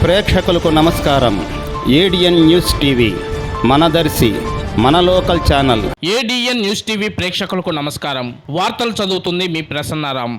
ప్రేక్షకులకు నమస్కారం. ADN news TV మనదర్శి మన local channel. ADN news TV ప్రేక్షకులకు నమస్కారం. వార్తలు చదువుతుంది మీ ప్రసన్నారాం.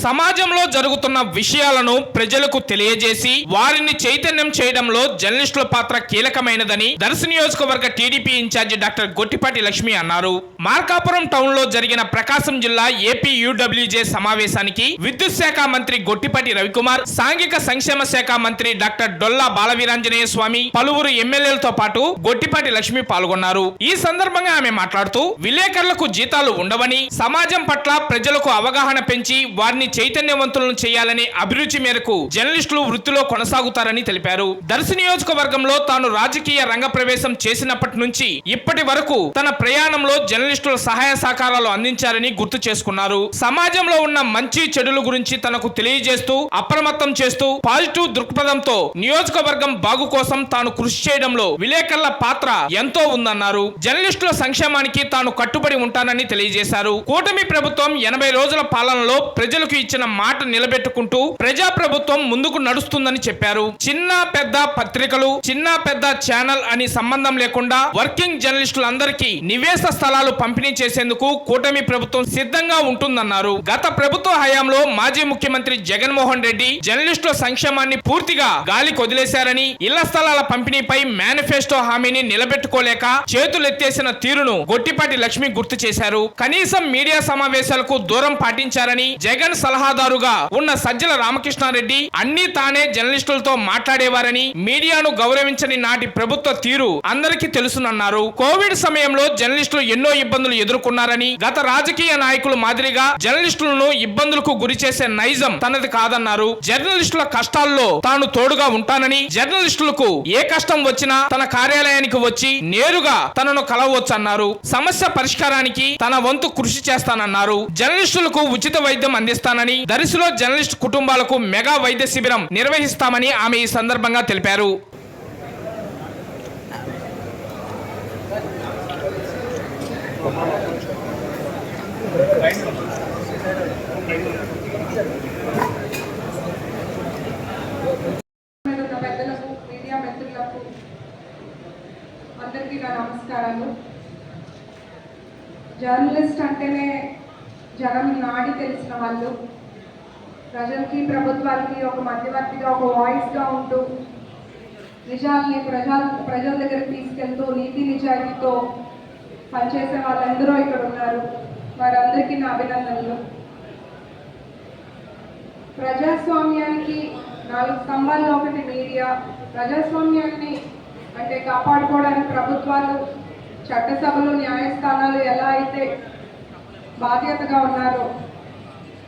సమాజంలో జరుగుతున్న విషయాలను ప్రజలకు తెలియజేసి వారిని చైతన్యం చేయడంలో జర్నలిస్టుల పాత్ర కీలకమైనదని దర్శి నియోజకవర్గ TDP incharge doctor Gottipati Lakshmi అన్నారు. మార్కాపురం టౌన్ లో జరిగిన ప్రకాశం జిల్లా ఏపీ యూడబ్ల్యూజే సమావేశానికి విద్యుత్ శాఖ మంత్రి గొట్టిపాటి రవికుమార్, సాంఘిక సంక్షేమ శాఖ మంత్రి డాక్టర్ డొల్లా బాలవీరాంజనేయ స్వామి, పలువురు ఎమ్మెల్యేలతో పాటు గొట్టిపాటి లక్ష్మి పాల్గొన్నారు. ఈ సందర్భంగా ఆమె మాట్లాడుతూ విలేకరులకు జీతాలు ఉండవని, సమాజం పట్ల ప్రజలకు అవగాహన పెంచి వారిని చైతన్యవంతులను చేయాలని అభిరుచి మేరకు జర్నలిస్టులు వృత్తిలో కొనసాగుతారని తెలిపారు. దర్శి నియోజకవర్గంలో తాను రాజకీయ రంగ ప్రవేశం చేసినప్పటి నుంచి ఇప్పటి వరకు తన ప్రయాణంలో జర్నలిస్టుల సహాయ సహకారాలు అందించారని గుర్తు చేసుకున్నారు. సమాజంలో ఉన్న మంచి చెడుల గురించి తనకు తెలియజేస్తూ అప్రమత్తం చేస్తూ పాజిటివ్ దృక్పథంతో నియోజకవర్గం బాగు కోసం తాను కృషి చేయడంలో విలేకరుల పాత్ర ఎంతో ఉందన్నారు. జర్నలిస్టుల సంక్షేమానికి తాను కట్టుబడి ఉంటానని తెలియజేశారు. కూటమి ప్రభుత్వం 80 రోజుల పాలనలో ప్రజలకు ఇచ్చిన మాట నిలబెట్టుకుంటూ ప్రజా ప్రభుత్వం ముందుకు నడుస్తుందని చెప్పారు. చిన్న పెద్ద పత్రికలు, చిన్న పెద్ద ఛానల్ అని సంబంధం లేకుండా వర్కింగ్ జర్నలిస్టులందరికీ నివేశ స్థలాలు పంపిణీ చేసేందుకు కూటమి ప్రభుత్వం సిద్ధంగా ఉంటుందన్నారు. గత ప్రభుత్వ హయాంలో మాజీ ముఖ్యమంత్రి జగన్మోహన్ రెడ్డి జర్నలిస్టుల సంక్షేమాన్ని పూర్తిగా గాలికి వదిలేశారని, ఇళ్ల స్థలాల పంపిణీపై మేనిఫెస్టో హామీని నిలబెట్టుకోలేక చేతులెత్తేసిన తీరును గొట్టిపాటి లక్ష్మి గుర్తు చేశారు. కనీసం మీడియా సమావేశాలకు దూరం పాటించారని, జగన్ సలహాదారుగా ఉన్న సజ్జల రామకృష్ణారెడ్డి అన్ని తానే జర్నలిస్టులతో మాట్లాడేవారని, మీడియాను గౌరవించని నాటి ప్రభుత్వ తీరు అందరికీ తెలుసునన్నారు. కోవిడ్ సమయంలో జర్నలిస్టులు ఎన్నో ఇబ్బందులు ఎదుర్కొన్నారని, గత రాజకీయ నాయకులు మాదిరిగా జర్నలిస్టులను ఇబ్బందులకు గురి చేసే నైజం తనది కాదన్నారు. జర్నలిస్టుల కష్టాల్లో తాను తోడుగా ఉంటానని, జర్నలిస్టులకు ఏ కష్టం వచ్చినా తన కార్యాలయానికి వచ్చి నేరుగా తనను కలవచ్చన్నారు. సమస్య పరిష్కారానికి తన వంతు కృషి చేస్తానన్నారు. జర్నలిస్టులకు ఉచిత వైద్యం అందిస్తానని, దర్శిలో జర్నలిస్ట్ కుటుంబాలకు మెగా వైద్య శిబిరం నిర్వహిస్తామని ఆమె ఈ సందర్భంగా తెలిపారు. మీడియా మిత్రులకు అందరికీ నా నమస్కారాలు. జర్నలిస్ట్ అంటేనే జనం నాడి తెలిసిన వాళ్ళు, ప్రజలకి ప్రభుత్వాలకి ఒక మధ్యవర్తిగా, ఒక వాయిస్గా ఉంటూ నిజాల్ని ప్రజల దగ్గరికి తీసుకెళ్తూ నీతి నిజాయితీతో పనిచేసే వాళ్ళందరూ ఇక్కడ ఉన్నారు. వారందరికీ నా అభినందనలు. ప్రజాస్వామ్యానికి 4 స్తంభాల్లో ఒకటి మీడియా. ప్రజాస్వామ్యాన్ని అంటే కాపాడుకోవడానికి ప్రభుత్వాలు, చట్టసభలు, న్యాయస్థానాలు ఎలా అయితే బాధ్యతగా ఉన్నారో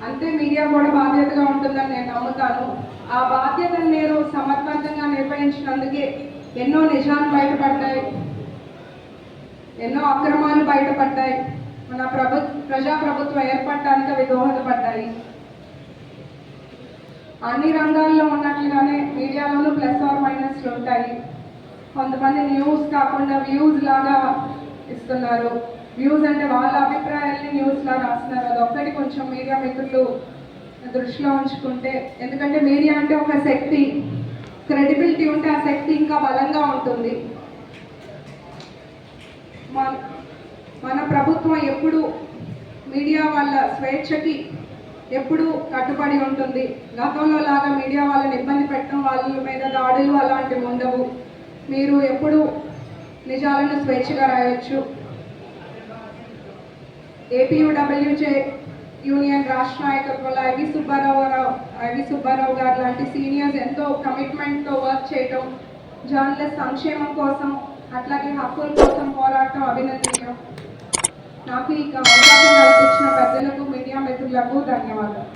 అంతే మీడియా కూడా బాధ్యతగా ఉంటుందని నేను నమ్ముతాను. ఆ బాధ్యతను నేను సమర్థవంతంగా నిర్వహించినందుకే ఎన్నో నిజాలు బయటపడ్డాయి, ఎన్నో అక్రమాలు బయటపడ్డాయి. మన ప్రజాప్రభుత్వం ఏర్పడటానికి అవి దోహదపడ్డాయి. అన్ని రంగాల్లో ఉన్నట్లుగానే మీడియాలోనూ ప్లస్ ఆర్ మైనస్లు ఉంటాయి. కొంతమంది న్యూస్ కాకుండా వ్యూస్ లాగా ఇస్తున్నారు. వ్యూస్ అంటే వాళ్ళ అభిప్రాయాల్ని న్యూస్లా రాస్తున్నారు. అదొక్కటి కొంచెం మీడియా మిత్రులు దృష్టిలో ఉంచుకుంటే, ఎందుకంటే మీడియా అంటే ఒక శక్తి, క్రెడిబిలిటీ ఉంటే ఆ శక్తి ఇంకా బలంగా ఉంటుంది. మన ప్రభుత్వం ఎప్పుడు మీడియా వాళ్ళ స్వేచ్ఛకి ఎప్పుడు కట్టుబడి ఉంటుంది. గతంలో లాగా మీడియా వాళ్ళని ఇబ్బంది పెట్టడం, వాళ్ళ మీద దాడులు అలాంటివి ఉండవు. మీరు ఎప్పుడు నిజాలను స్వేచ్ఛగా రాయొచ్చు. ఏపీయూడబ్ల్యూజే యూనియన్ రాష్ట్ర నాయకత్వంలో ఐవి సుబ్బారావు గారు లాంటి సీనియర్స్ ఎంతో కమిట్మెంట్తో వర్క్ చేయటం, జర్నలిస్ట్ సంక్షేమం కోసం అట్లాగే హక్కుల కోసం పోరాటం అభినందనీయం. నాకు ఈ అవకాశం కల్పించిన పెద్దలకు, మీడియా మిత్రులకు ధన్యవాదాలు.